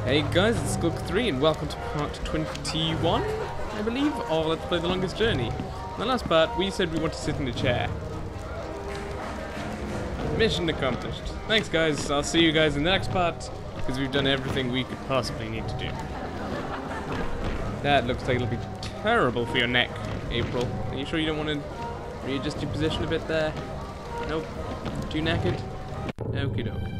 Hey guys, it's Skunk3 and welcome to part 21, I believe, of Let's Play The Longest Journey. In the last part, we said we want to sit in a chair. Mission accomplished. Thanks guys, I'll see you guys in the next part, because we've done everything we could possibly need to do. That looks like it'll be terrible for your neck, April. Are you sure you don't want to readjust your position a bit there? Nope. Too knackered? Okie doke.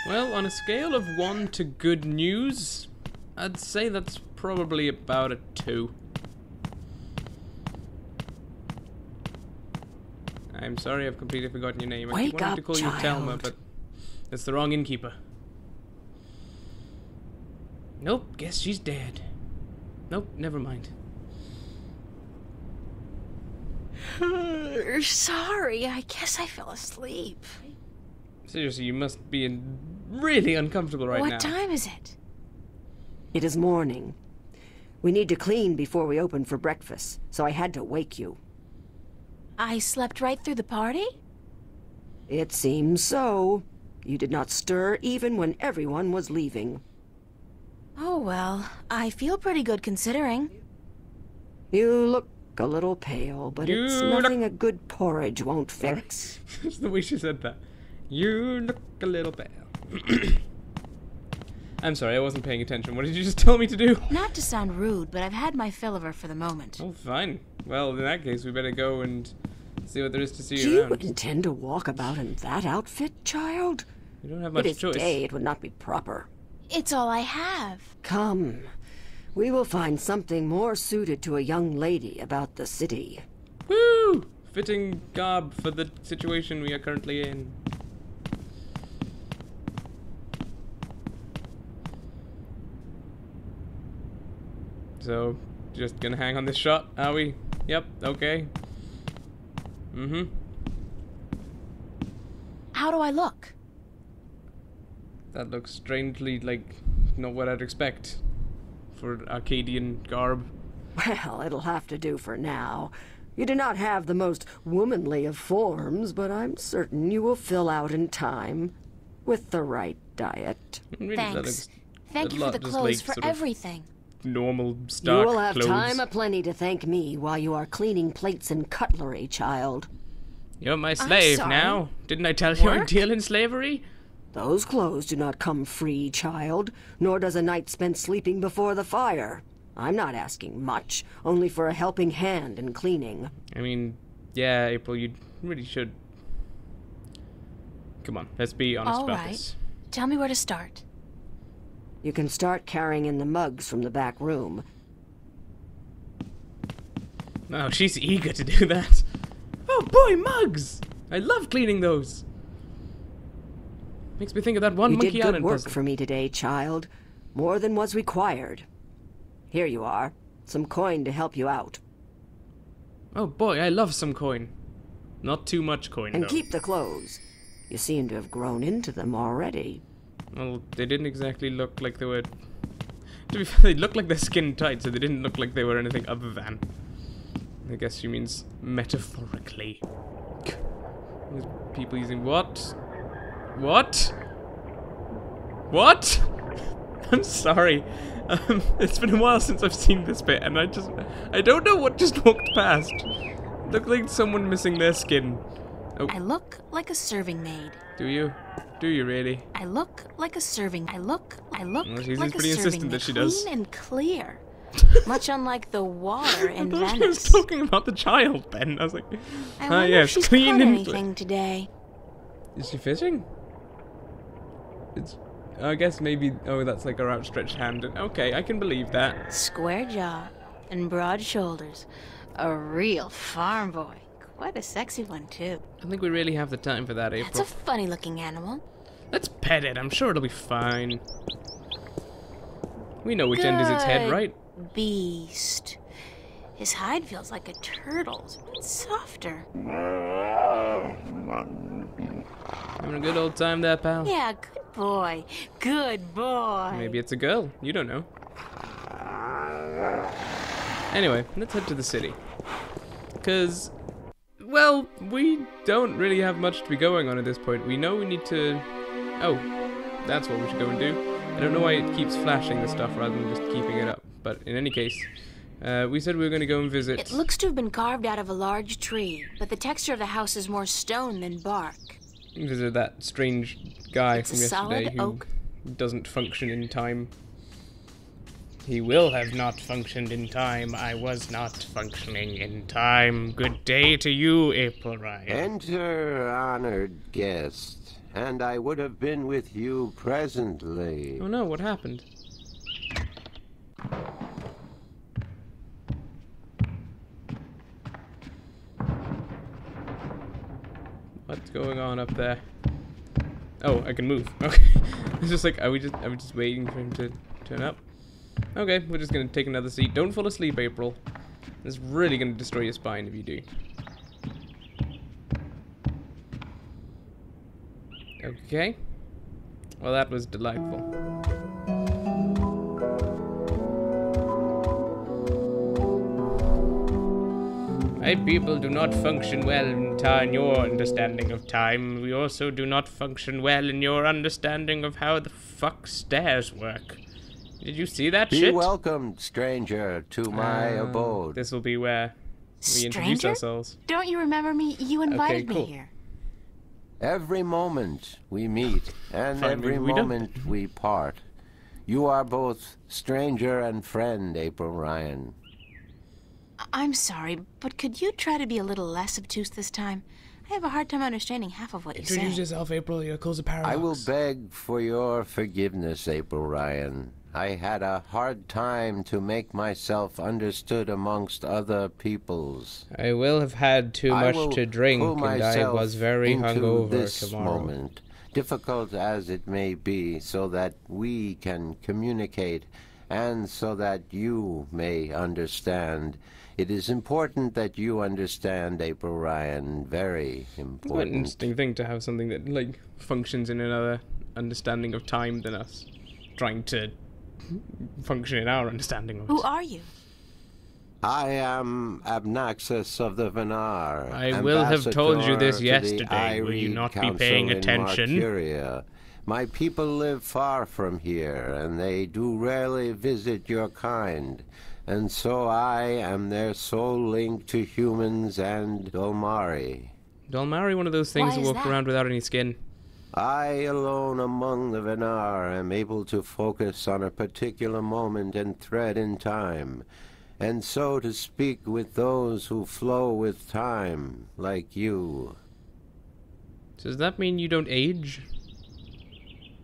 Well, on a scale of 1 to good news, I'd say that's probably about a 2. I'm sorry, I've completely forgotten your name. I keep wanting to call you Thelma, but that's the wrong innkeeper. Nope, guess she's dead. Nope, never mind. Sorry, I guess I fell asleep. Seriously, you must be really uncomfortable right now. What time is it? It is morning. We need to clean before we open for breakfast, so I had to wake you. I slept right through the party? It seems so. You did not stir even when everyone was leaving. Oh well, I feel pretty good considering. You look a little pale, but it's nothing a good porridge won't fix. That's the way she said that. You look a little pale. I'm sorry, I wasn't paying attention. What did you just tell me to do? Not to sound rude, but I've had my fill of her for the moment. Oh, fine. Well, in that case, we better go and see what there is to see Do around. you intend to walk about in that outfit, child? You don't have much choice. Day, it would not be proper. It's all I have. Come. We will find something more suited to a young lady about the city. Woo! Fitting garb for the situation we are currently in. So, just gonna hang on this shot, are we? Yep, okay. Mm-hmm. How do I look? That looks strangely like not what I'd expect for Arcadian garb. Well, it'll have to do for now. You do not have the most womanly of forms, but I'm certain you will fill out in time with the right diet. Really, Thanks. Thank you for the clothes, for everything. Normal stark You will have clothes. time aplenty to thank me while you are cleaning plates and cutlery, child. You're my slave now. Didn't I tell you I'm dealing slavery? Those clothes do not come free, child, nor does a night spent sleeping before the fire. I'm not asking much, only for a helping hand in cleaning. I mean, yeah, April, you really should. Come on, let's be honest about this. Tell me where to start. You can start carrying in the mugs from the back room. Oh, she's eager to do that. Oh boy, mugs! I love cleaning those. Makes me think of that one Monkey Island puzzle. You did good work for me today, child. More than was required. Here you are. Some coin to help you out. Oh boy, I love some coin. Not too much coin, though. And keep the clothes. You seem to have grown into them already. Well, they didn't exactly look like they were... To be fair, they looked like they're skin tight, so they didn't look like they were anything other than. I guess she means metaphorically. These people using what? What? What? I'm sorry. It's been a while since I've seen this bit, and I don't know what just walked past. Looked like someone missing their skin. Oh. I look like a serving maid. Do you? Do you really? I look like a serving. I look well, she's like pretty a serving insistent maid, that she does. clean and clear. Much unlike the water in I Venice. was talking about the child, Ben. I was like, I wonder yes, if she's clean caught and anything today. Is she fishing? It's. I guess maybe. Oh, that's like her outstretched hand. Okay, I can believe that. Square jaw and broad shoulders. A real farm boy. Quite a sexy one, too. I think we really have the time for that, April. That's a funny-looking animal. Let's pet it. I'm sure it'll be fine. We know which end is its head, right? Beast. His hide feels like a turtle's, but softer. Having a good old time there, pal? Yeah, good boy. Good boy. Maybe it's a girl. You don't know. Anyway, let's head to the city. Because, well, we don't really have much to be going on at this point. We know we need to... Oh, that's what we should go and do. I don't know why it keeps flashing the stuff rather than just keeping it up. But in any case, we said we were going to go and visit... It looks to have been carved out of a large tree, but the texture of the house is more stone than bark. Visit that strange guy It's from a yesterday solid who oak. doesn't function in time. He will have not functioned in time. I was not functioning in time. Good day to you, April Ryan. Enter, honored guest, and I would have been with you presently. Oh no, what happened? What's going on up there? Oh, I can move. Okay. It's just like, are we just waiting for him to turn up? Okay, we're just gonna take another seat. Don't fall asleep, April. This is really gonna destroy your spine if you do. Okay. Well, that was delightful. My people do not function well in your understanding of time. We also do not function well in your understanding of how the fuck stairs work. Did you see that Be shit? welcome, stranger, to my abode. This will be where we introduce Stranger? ourselves. Don't you remember me? You invited cool. me here. Every moment we meet, and Fine, every we don't. moment we part. You are both stranger and friend, April Ryan. I'm sorry, but could you try to be a little less obtuse this time? I have a hard time understanding half of what you Introduce say. yourself, April. Your cause a paradox. I will beg for your forgiveness, April Ryan. I had a hard time to make myself understood amongst other peoples. I will have had too I much will to drink, pull and I myself was very into hungover this tomorrow. moment, difficult as it may be, so that we can communicate and so that you may understand. It is important that you understand, April Ryan. Very What an important. interesting thing to have something that, like, functions in another understanding of time than us. Trying to function in our understanding of Who it. are you? I am Abnaxus of the Venar. I will have told you this ambassador to the yesterday. Will you Iread not be Council paying in attention? Marcuria. My people live far from here, and they do rarely visit your kind. And so I am their sole link to humans and Dolmari. Dolmari, one of those things Why that is walk that? around without any skin. I alone among the Venar am able to focus on a particular moment and thread in time, and so to speak with those who flow with time, like you. Does that mean you don't age?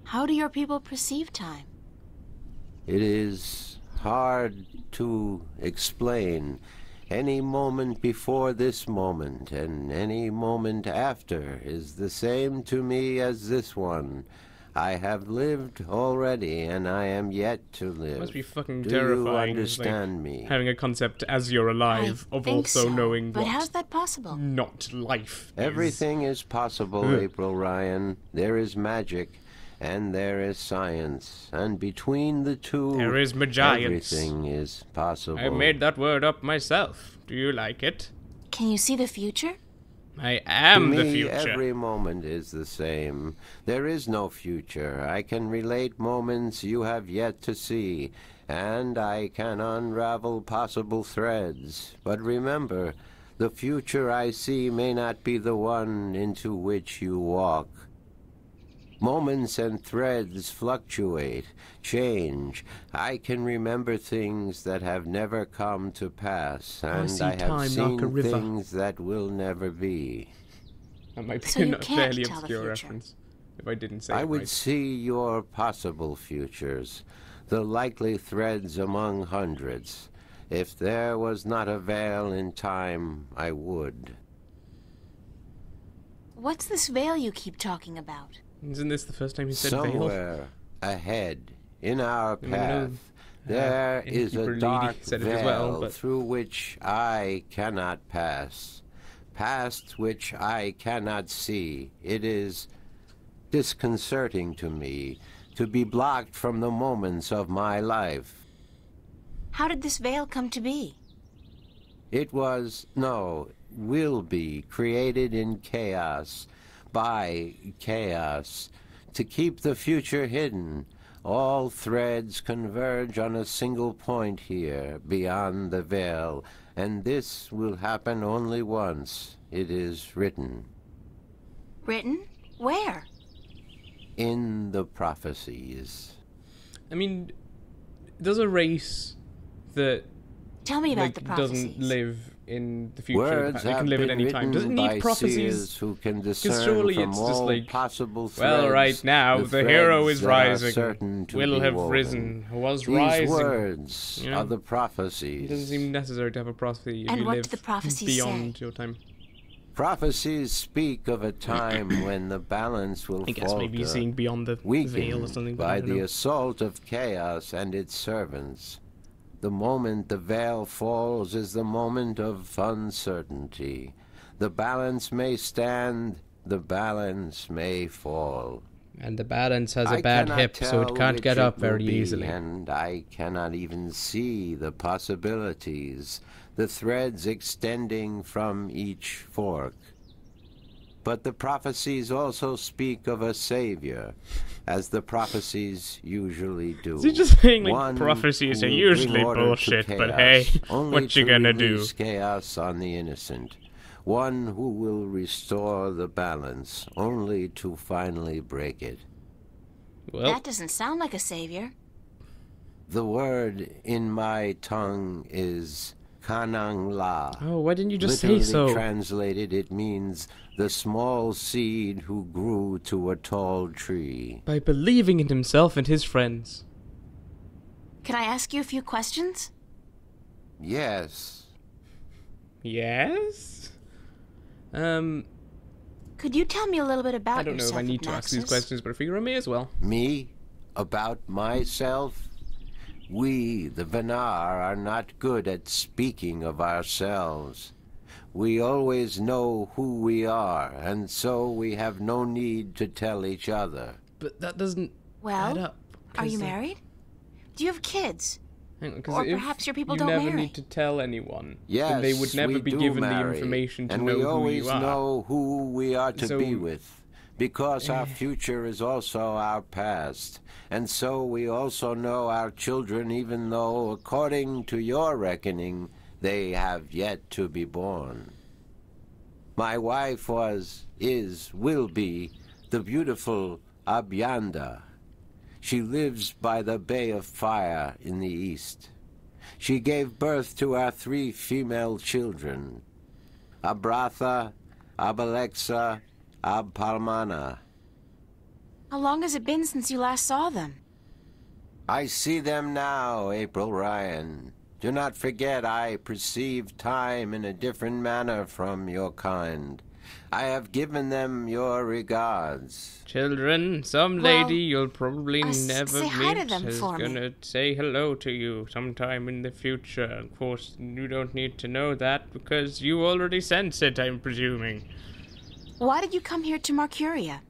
How do your people perceive time? It is hard to explain. Any moment before this moment and any moment after is the same to me as this one. I have lived already, and I am yet to live. Must be fucking Do terrifying. you like, understand me? having a concept as you're alive I of think also so, knowing but what how's that possible? not life is. Everything is possible, Ugh. April Ryan. There is magic, and there is science, and between the two, There is magiance. everything is possible. I made that word up myself. Do you like it? Can you see the future? I To am me, the future. every moment is the same. There is no future. I can relate moments you have yet to see, and I can unravel possible threads. But remember, the future I see may not be the one into which you walk. Moments and threads fluctuate, change. I can remember things that have never come to pass, and see I have time like a seen river. things that will never be. That might be So you a can't fairly tell the obscure future. reference. If I didn't say I it would right. see your possible futures, the likely threads among hundreds. If there was not a veil in time, I would. What's this veil you keep talking about? Isn't this the first time you said veil? Somewhere ahead, in our I know, path, there is innkeeper a lady dark said it veil as well, but- through which I cannot pass, past which I cannot see. It is disconcerting to me to be blocked from the moments of my life. How did this veil come to be? It was, no, will be created in chaos, by chaos, to keep the future hidden. All threads converge on a single point here, beyond the veil, and this will happen only once. It is written. Written? Where? In the prophecies. I mean, there's a race that Tell me about the prophecies. doesn't live in the future. Words It have can live at been any time. Does it written need by prophecies? seers who can Because discern surely from it's just all like, possible well, threads, right now the hero threads is that are rising, certain to will be have woven. risen, was These rising. words You know? are the prophecies. It doesn't seem necessary to have a prophecy if And you what live do the prophecies beyond say? your time. Prophecies speak of a time when the balance will I guess falter, maybe seeing beyond the veil or weakened something. But I by don't the know. assault of chaos and its servants. The moment the veil falls is the moment of uncertainty. The balance may stand, the balance may fall. And the balance has a I bad cannot hip, so it tell can't which get it up will very be, easily. And I cannot even see the possibilities, the threads extending from each fork. But the prophecies also speak of a savior, as the prophecies usually do. Is he just saying, like, One prophecies who are will usually bring order to bullshit, but chaos, hey, only what you to gonna do? release chaos on the innocent. One who will restore the balance, only to finally break it. Well, That doesn't sound like a savior. The word in my tongue is Kanang La. oh, why didn't you just Literally say so? translated, it means the small seed who grew to a tall tree. By believing in himself and his friends. Can I ask you a few questions? Yes. Yes? Could you tell me a little bit about I don't know if yourself, I need to ask these Abnaxus? questions, but I figure I may as well. Me? About myself? We, the Venar, are not good at speaking of ourselves. We always know who we are, and so we have no need to tell each other. But that doesn't add Well, up. are 'cause, you married? Do you have kids? Hang on, 'cause Or if perhaps your people you don't never marry. need to tell anyone, Yes, then they would never we be do given the marry, information to and know we who always you are. know who we are to So- be with, because our future is also our past, and so we also know our children, even though, according to your reckoning, they have yet to be born. My wife will be, the beautiful Abyanda. She lives by the Bay of Fire in the east. She gave birth to our 3 female children, Abratha, Abalexa, Abpalmana. How long has it been since you last saw them? I see them now, April Ryan. Do not forget I perceive time in a different manner from your kind. I have given them your regards. Children, some Well, lady you'll probably never say hi to meet them is for me. gonna say hello to you sometime in the future. Of course, you don't need to know that because you already sense it, I'm presuming. Why did you come here to Mercuria?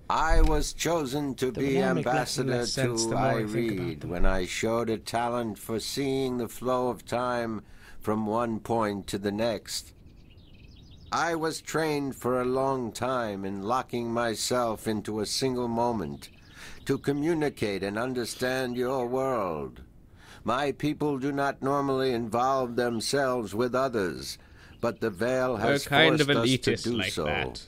I was chosen to The be more I make less and ambassador less sense, to the more I think about Ireed them. when I showed a talent for seeing the flow of time from one point to the next. I was trained for a long time in locking myself into a single moment to communicate and understand your world. My people do not normally involve themselves with others, but the veil We're has kind forced of us to elitist do like so. that.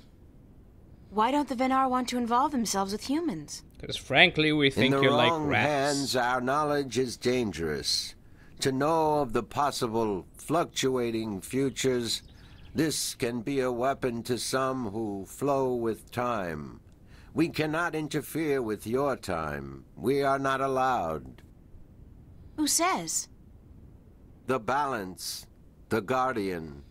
Why don't the Venar want to involve themselves with humans? Because frankly, we In think the you're like wrong rats. hands, our knowledge is dangerous. To know of the possible fluctuating futures, this can be a weapon to some who flow with time. We cannot interfere with your time. We are not allowed. Who says? The balance, the guardian.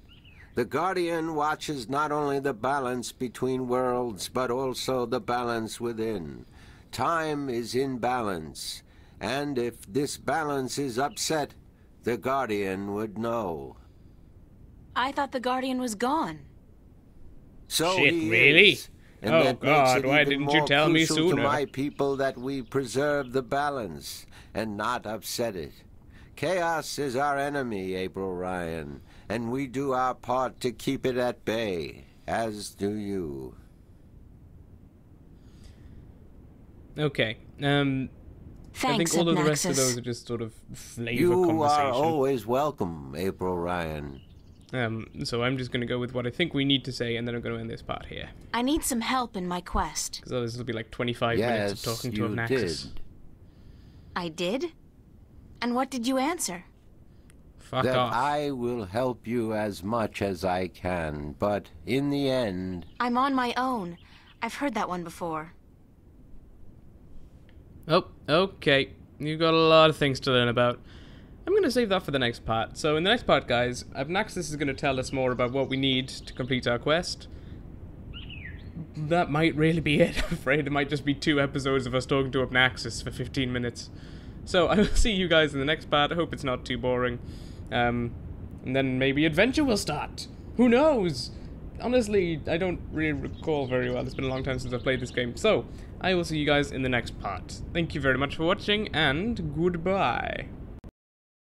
The guardian watches not only the balance between worlds, but also the balance within. Time is in balance, and if this balance is upset, the guardian would know. I thought the Guardian was gone. So Shit, he really? is. And Oh that God, makes it why even didn't you more tell me crucial sooner? to my people that we preserve the balance and not upset it. Chaos is our enemy, April Ryan, and we do our part to keep it at bay, as do you. Okay. I Thanks, think all of the rest of Abnaxus. those are just sort of flavor You conversation. are always welcome, April Ryan. So I'm just going to go with what I think we need to say, and then I'm going to end this part here. I need some help in my quest. Because otherwise it'll be like 25 minutes of talking to you Abnaxus. did. I did? And what did you answer? Fuck That off. I will help you as much as I can, but in the end... I'm on my own. I've heard that one before. Oh, okay. You've got a lot of things to learn about. I'm going to save that for the next part. So in the next part, guys, Abnaxus is going to tell us more about what we need to complete our quest. That might really be it. I'm afraid it might just be 2 episodes of us talking to Abnaxus for 15 minutes. So I will see you guys in the next part. I hope it's not too boring. And then maybe adventure will start. Who knows? Honestly, I don't really recall very well. It's been a long time since I've played this game. So, I will see you guys in the next part. Thank you very much for watching, and goodbye.